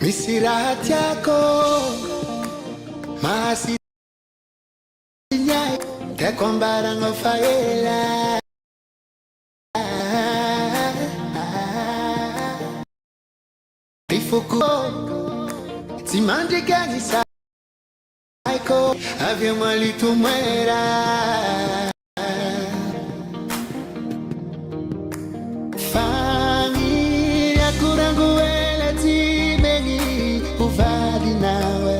Misirati yako Masi Nyai Tekombara ngofaela Rifuku Timandi gani saiko Avia mali tu muera Familia kuranguela timeni Uvali nawe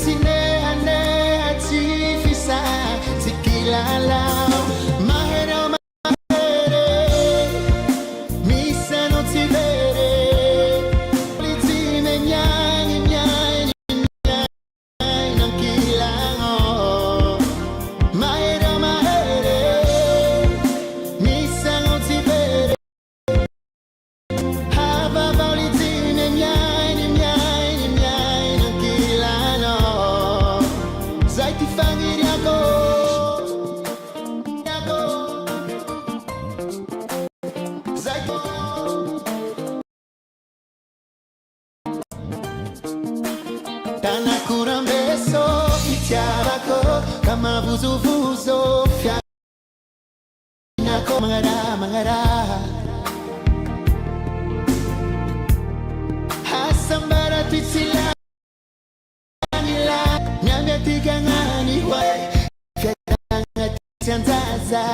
Tinea nea tifisa Tikilala Mahera mahere Misa no tivere Litime nyani nyani nyani Nankilango Mahera mahere Misa no tivere Hava valitime nyani nyani nyani Nankilano Zaiti fangiri yako Zaito Tana kurambeso Itiarako Kama vuzo vuzo Fianako mangara Hasambara titsila Nila Nyambia tiga ngani wai Fiatanga tianzaza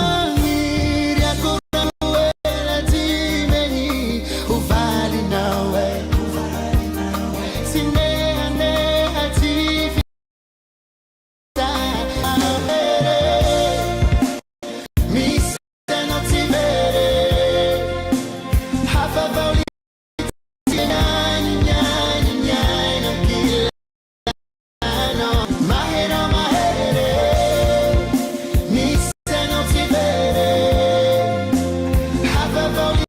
Familia kuranguela timeni Uvali nawe Sinea nea tifisa Misa no tivere Hava voli Nyani nyani nyani Nankilano Mahera mahere Misa no tivere Hava voli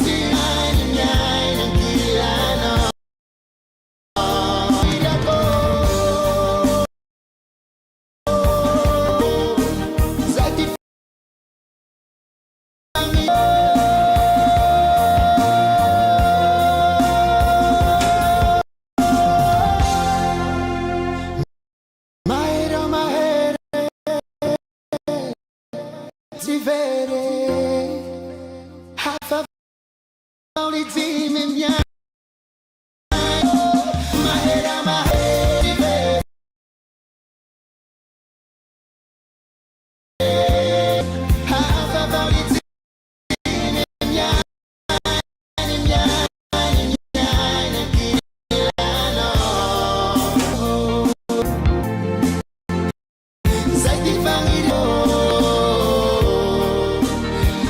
Nyani nyani Nankilano Idako Zaki Mahera mahere Tivere Hava voli time nyani Mahera mahere Tivere Hava voli time nyani Nankilano Zaiti fangiri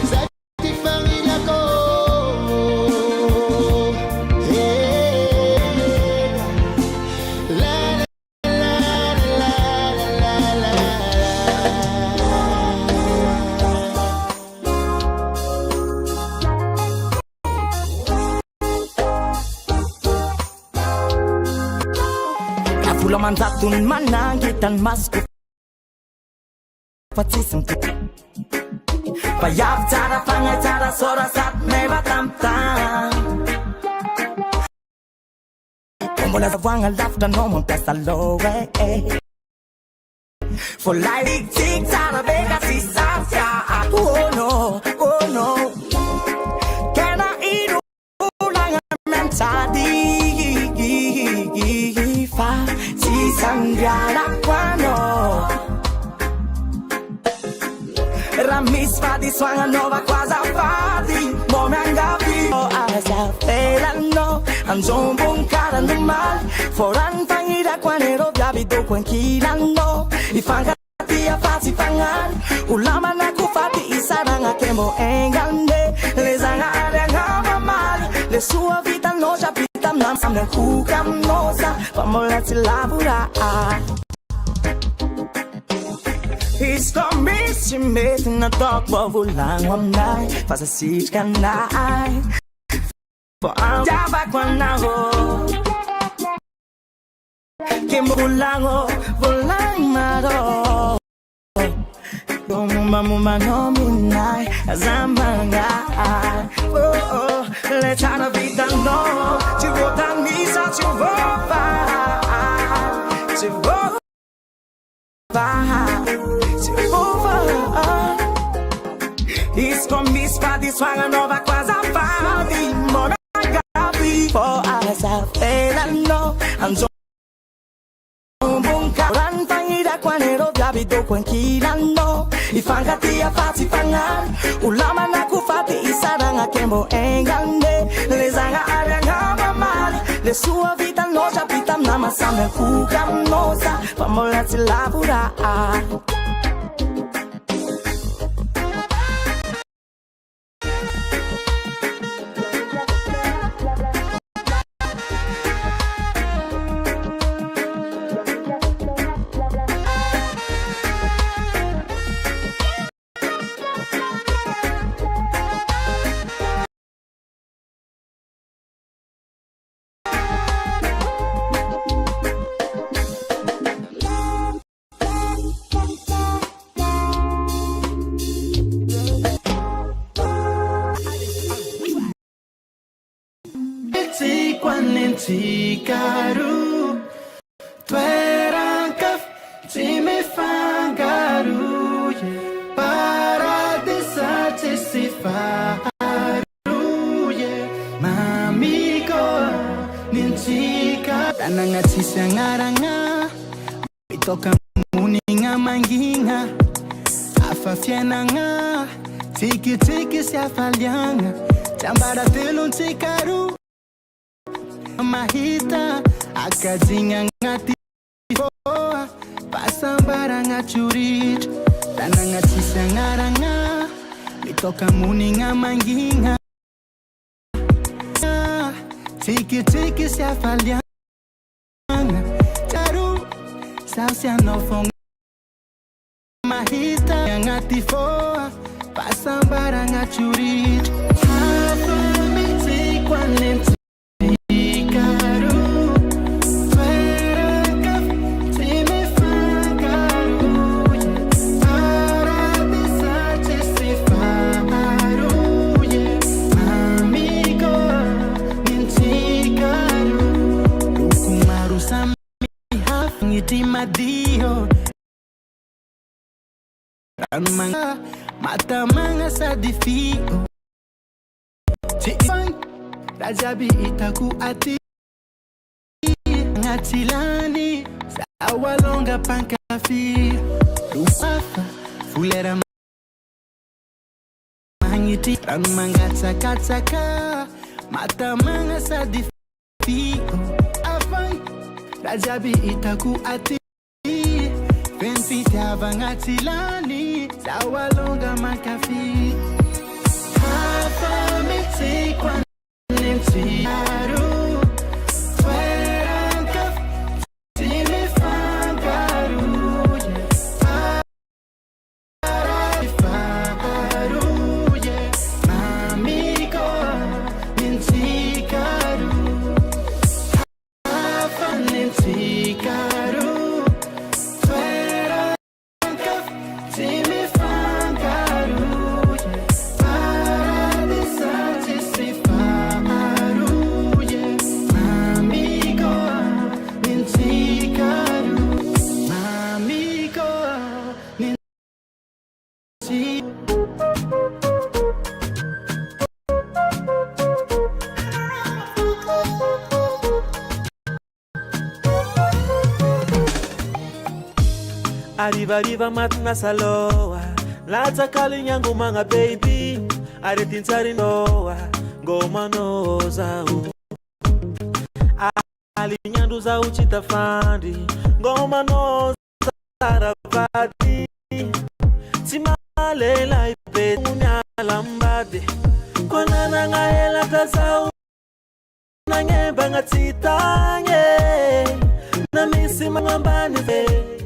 Zaiti fangiri yako La la la la la la la Kafula mandatun manangitan masku Patisam Payav tara pangai tara sora sat meva tamtam Como las wanga lafta no montas a lowe For life tic tara vega si sasya Oh no Can I eat ulang mentadi Fa si sangrala quando Ramis fadi swanga nova quasi fadi Mome angavi asa felano Anzon bon cara no mal Foran fangira quanero viabido quanquilano Ifanga tia fasi fangan Ulama na kufati isaranga kemo engande Lezanga aranga mal Le sua vita no japita nam samne kukam nosa Vamos let's labura He's got me, she made in the dark, but we'll lang one night. Fast as siege can night. For I'm down back one now. Kim Bulango, Bulang Mado. mama no midnight Zambanga oh let's have a bit of no tu veux ta mise tu veux pas tu veux pas tu veux pas it's come miss for this one nova quasi fadi mona gabi for us I feel I know I'm so Ran fangida kwanero vyabido kwankila no Ifangati ya fati fangan Ulama na kufati isaranga kembo engande Lezanga aranga mamali Lesua vita noja pita nama same kuka noza Pamola tilabura Tikaru Twerangkaf Time fangaru Para desate se faru Mamiko Nintika Tananga tisangaranga Mitoka muninga manginga Afafiananga Tiki tiki siafalianga Tambara telon tikaru Mahita akadzinga ngati foa pasambara ngachurich tananga tisangaranga mitoka muninga manginga tiki tiki siafalianga taru sausia nofong mahita ngati foa pasambara ngachurich hapa miti kwa nenti Madio Manga Mata manga sa difio Tifang Rajabi itaku ati Ngatilani Sawa longa pankafi Rufafa Fulera Mangiti Manga tsaka tsaka Mata manga sa difio Afang Rajabi itaku ati Fensita vangatilani Sawalonga makafi Hapa miti kwa nenti Aru Twerangkaf Time fangaru Faru Mamiko Nintikaru Hapa nintikaru Arriva matna saloa Laza kali yangu manga baby Aretinsari noa Ngoma noza Ali nyandu za uchitafandi Ngoma noza Sarabadi Timale la ipe Unyalambade Kona nanga hela kazau Nange banga titange Na misi mangambani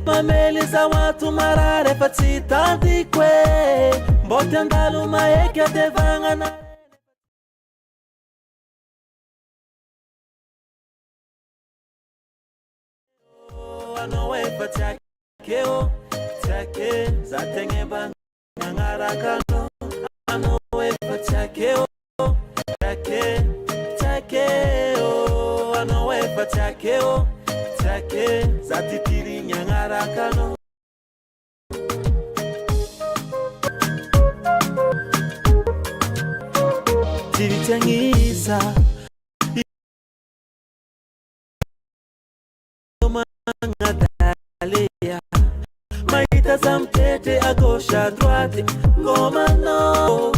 Mameli za watu marare patita dikwe Mbote andalu maeke devanga na Anowe patiake o Take za tenge banga ngarakano anowefa chakeo chakeo anowefa chakeo chake zatitiri nyangarakano Chivitangisa Mangadalea Maita samtete agosha droite Ngoma no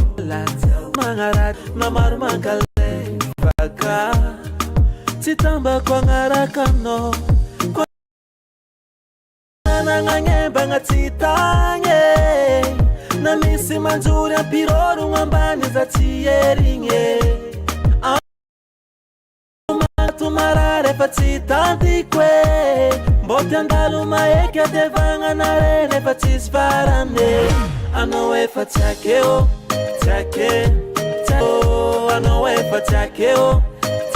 Mangarat namar mangale Baka Chitamba kwa ngarakano Nanganyemba ngatitange Na misi manzuri ya piroru ngambani za tieringe Tumarare patitanti kwe Mbote andalu maeke devanga narene patisparane Anowefa chakeo Chake Anowefa chakeo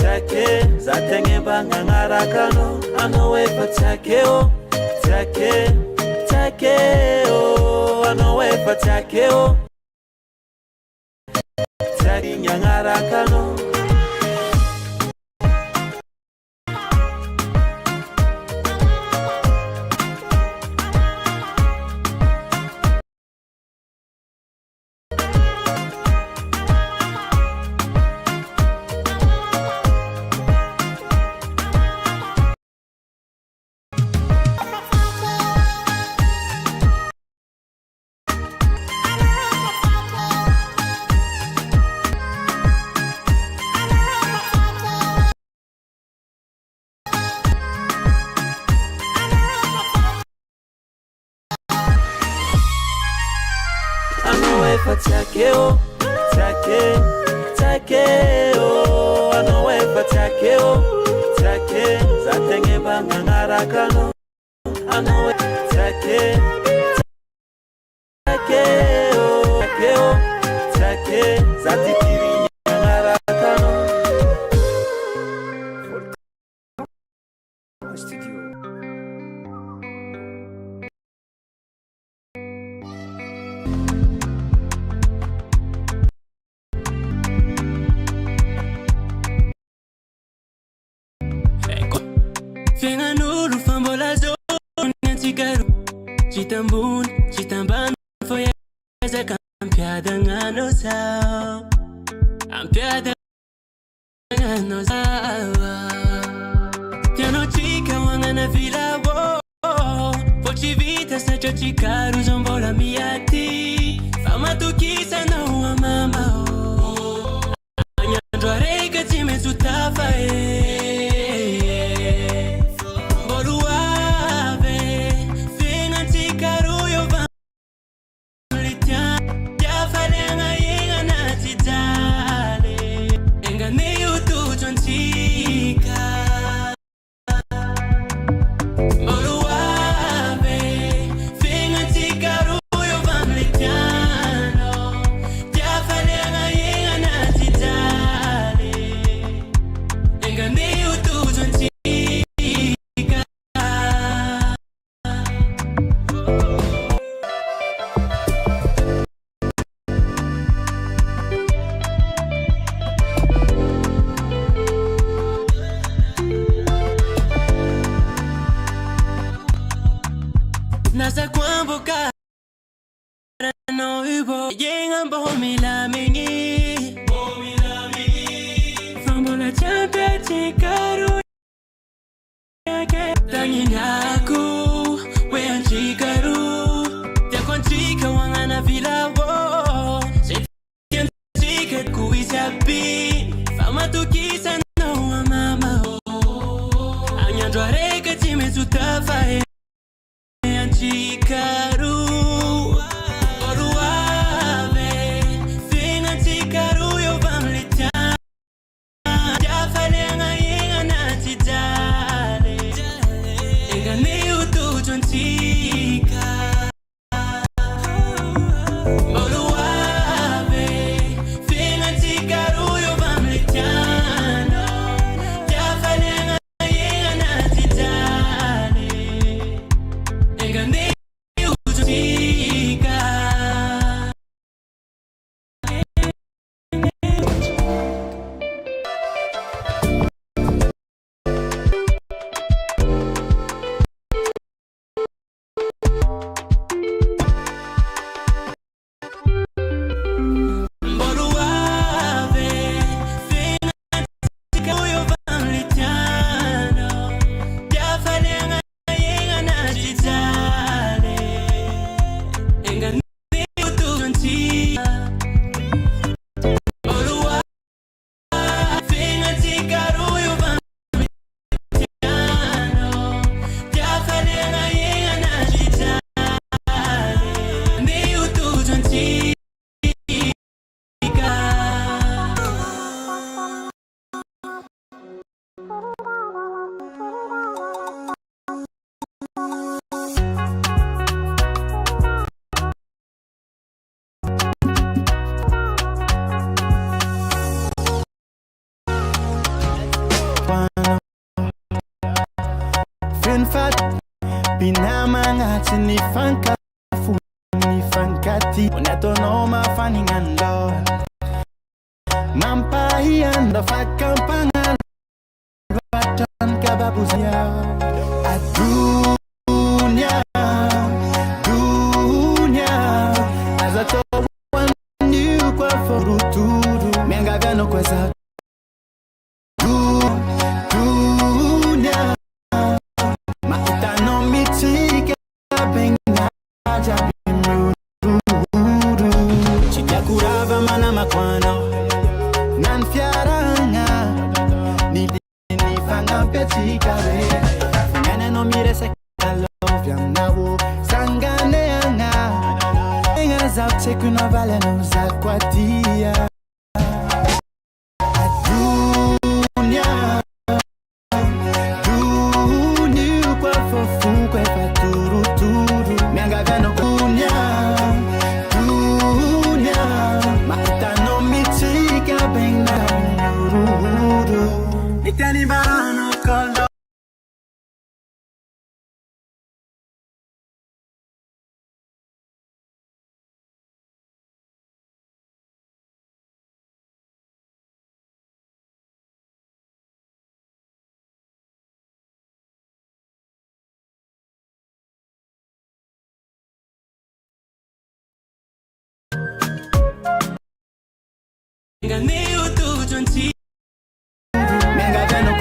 Chake Zatenge banga ngarakano Anowefa chakeo Chake Chakeo Anowefa chakeo Chake nyangarakano Chakeo, chakeo, anowefa chakeo, chake, zatenge banga ngarakano, anowefa chakeo, chake, zatitiri ngarakano. Venga nuru fambola zone Nyantigaru Chitambun, chitamban Foya za kampiada ngano sao Ampiada ngano sao Tiano chika wangana vila wo Pochivita sa chochikaru zombola miati Fama tukisa na uwa mama Anyandwa reka time tutafa Nasa kwamboka no ubo yenga bomi la mingi Fambola champion chikaru yake Tanginyaku Wean chikaru Tekwan chika wangana vila wo Setian chika kuisabi Fama tukisa no wa mama Anyandwa reka time tutafa Chikaru Oruave Finga chikaru yo vamlita Jafale nga yenga na chitale Enga Binamanga tinifanka funifankati Unetono mafaningando Mampahianda fakampangan Batan kababuzia Dunia Azato wanyu kwa foruturu Mengagano kwa za Dunia Maitano mitika benga Jabimururu Chidia kurava mana makwano Nanfiaranga Nifanga petika we Fungane no mire se kalovya nawo Sangane anga Enga zap tekuna vale no zakwatia Dunia Dunia kwa fofu kwa faturu turu Menga gano dunia Dunia Maitano mitika benga Itani barano kolo Ngani utu jonti Menga gano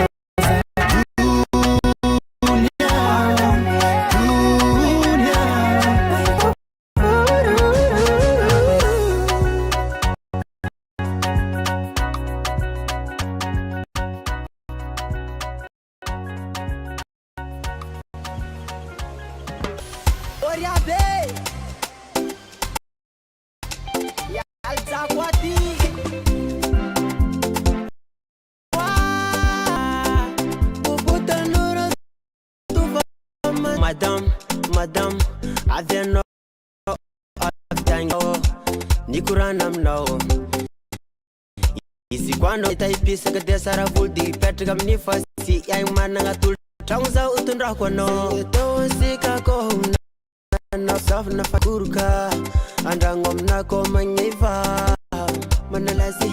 Oriabe Ya alzakwati Madam, I don't know I've done Nikuranam now Isi kwano itaipisa kadesara fuldi Petrikam nifasi Yang mananga tul Tangza utundra kwano Ito sika ko Na saf na fakurka Andangom na ko mangiva Manalazi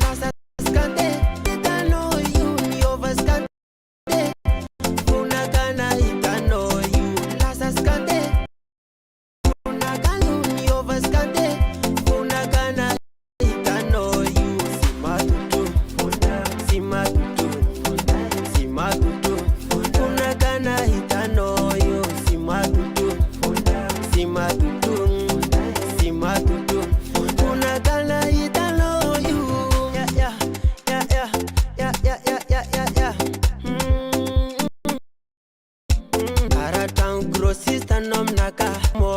Lasa skante Itano you Ni overskante Unagana itano you Lasa skante Unagana Ni overskante Unagana itano you Simatutu Unagana itano you Simatutu Unagana itano you Yeah Karatang grossista nom naka mo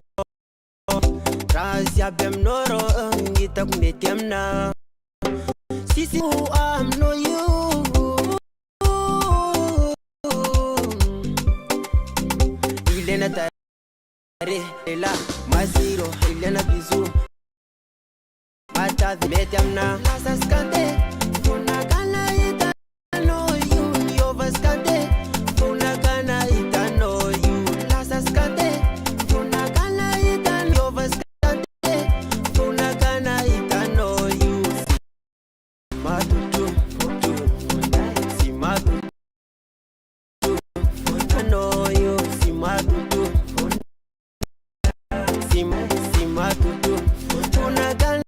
Razia bem noro Ngita kumetiam na Sisi am no you Ilena tare Ela Masiro Ilena bizu Mata metiam na Lasa skante Unagana itano you Ni overskante Unagana itano you Lasa skante Unagana itano overskante Unagana itano you Simatutu Ano you Simatutu Unagana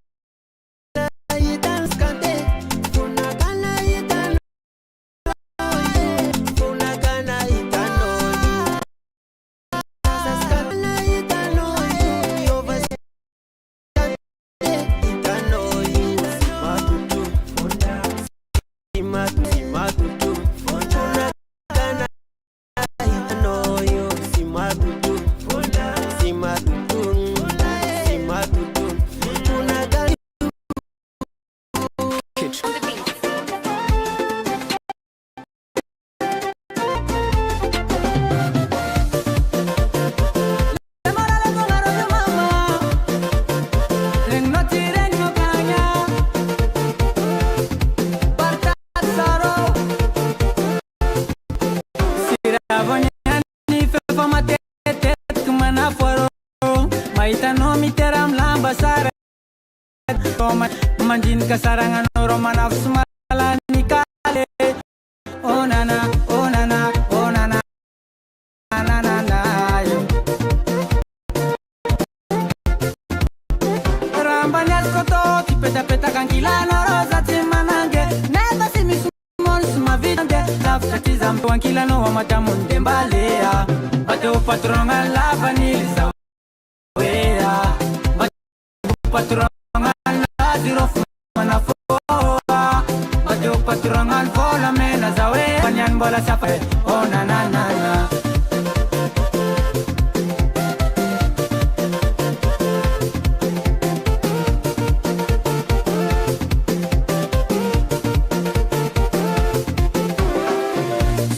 itan skante Manjin kasarangan roman nafsu malani kale. Oh nana, oh nana, oh nana, nana nana yo. Rambanyas koto tipeta kankila rosa timanange. Never see me sumon suma vidande. Love tatizam kankila no matamun dembalea. Bate o patronga lava nilisa wea. Bate o patronga la zero mana foa. Bate o patronga vola mena zawe. Panyan bola safa oh na na na na.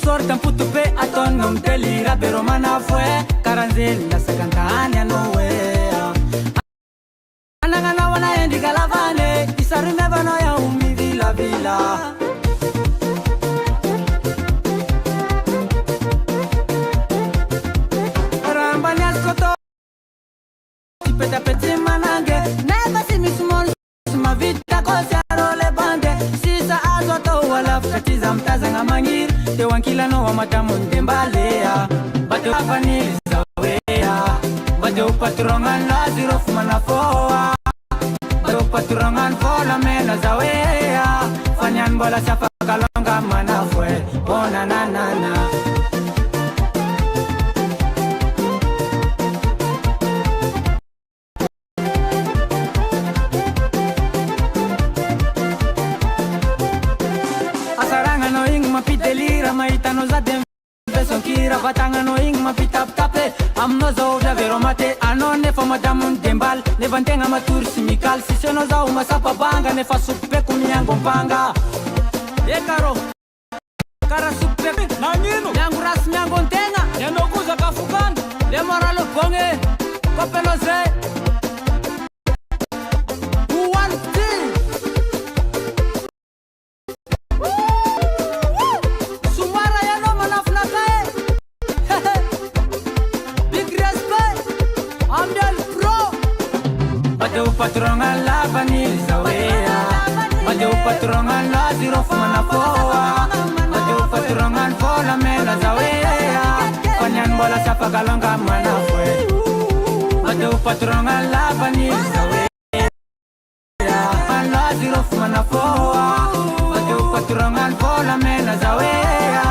Sortan putu pe aton nom delira pero mana fue karanzin la sakantanya no way. Anangana wana endi galavane isarime bana ya umi vila vila. Rambanya skoto tipeta peti manange never see me small suma vita kosa role bande sisa azoto wala fatiza mtazanga mangir te wankila no matamun dembalea bate afani zawea bate upatrongan la zero fumana foa bate upatrongan vola mena zawea fanyan bola safa kalonga mana fue oh na na na na. Delira maitano za dem beson kira batanga no ing mapitap tape amno zo vya vero mate anone fo madamun dembal levantenga matur simikal si sono za uma sapa banga ne fa suppe kunyango panga e karo kara suppe na nyino yangu rasmi yango ntenga yano kuza kafukan le moralo bonge kopelo ze patronga la vanilla wea. Bate o patronga la zero fumana foa. Bate o patronga vola mena zawea. Panyan bola sapa kalonga mana fue. Bate o patronga la vanilla wea. La zero fumana foa. Bate o patronga vola mena zawea.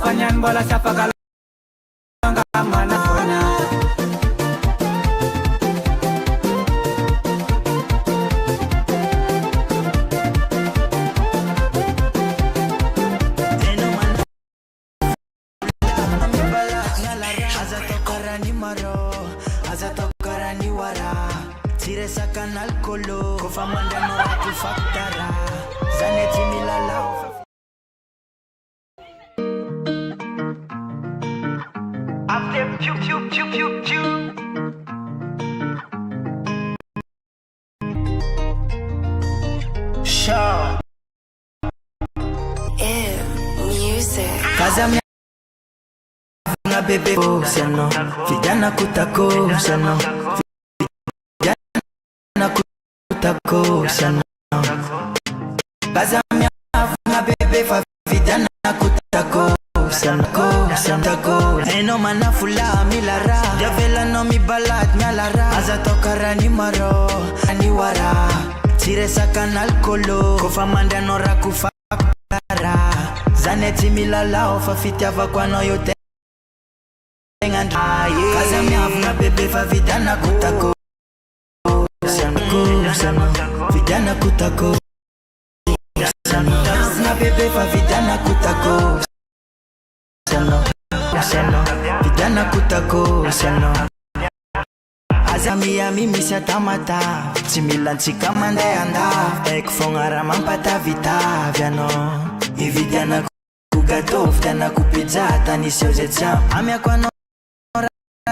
Panyan bola sapa kalonga mana fue. Sacan alcohol, cofa manda no tu factara. Zaneti milala. After pew pew pew pew pew. Show. Music. Kaza mia na bebe sano. Vijana kutako sano. Tako sana Bazamia na bebe fa vidana kutako sana tako eno mana fula milara Javela no mi balat nyalara Aza tokara ni maro ani wara Tire sakan alcohol kofa manda no rakufara Zaneti milala ofa fitiava kwa no yote Bazamia na bebe fa vidana kutako sana vijana kutako sana na bebe fa vijana kutako sana vijana kutako sana azamia mimi satamata similan sikamande anda ek fongara mampata vita vyano vijana kugato vijana kupizza tanisio zetsa amia kwa no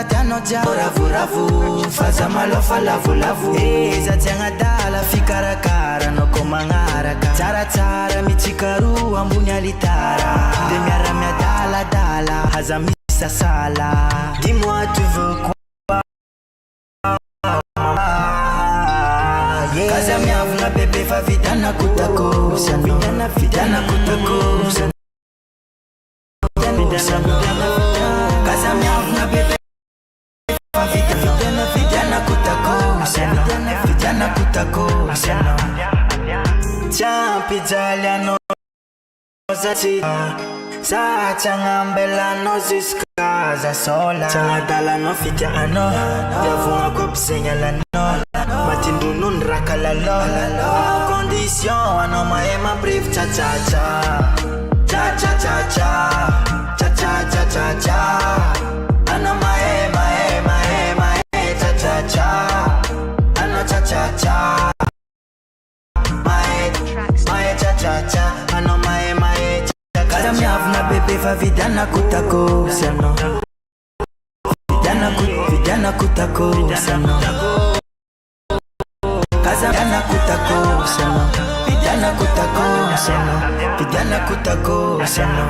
Tano jao ravu ravu Faza malofa lavu lavu Eza tianga dala fikarakara No komangaraka Tara tara michikaru ambunya litara Demiara mia dala dala Hazamisa sala Dis-moi tu veux quoi Kazamia miavona bebe fa vidana kutakosa vidana kutakosa kaza miavona bebe fa vidana kutakosa vidana kutakosa champi jaliano zati sa changambela no ziskaza sola changadala no fitya ano yavunga ko psenyala no matindunun rakala lo condition ano maema brief cha cha cha cha cha cha cha cha cha cha cha cha ano maema cha cha cha ano cha cha cha mae cha cha cha ano maema kaza miavona bebe fa vidana kutakosa no vidana kutakosa no kaza vidana kutakosa no vidana kutakosa no vidana kutakosa no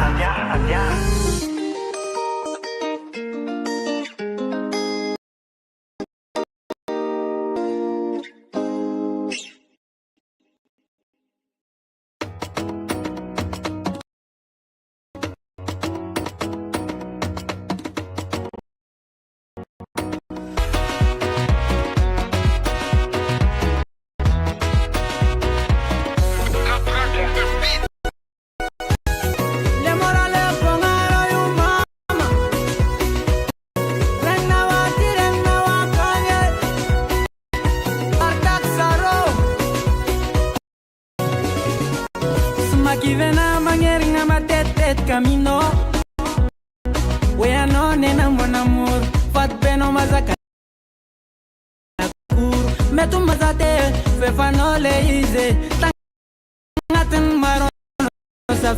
Kivena mangeringa matetet camino we anone na mon amour fat beno mazaka kur metu mazate fe fanole ize tangaten maro sa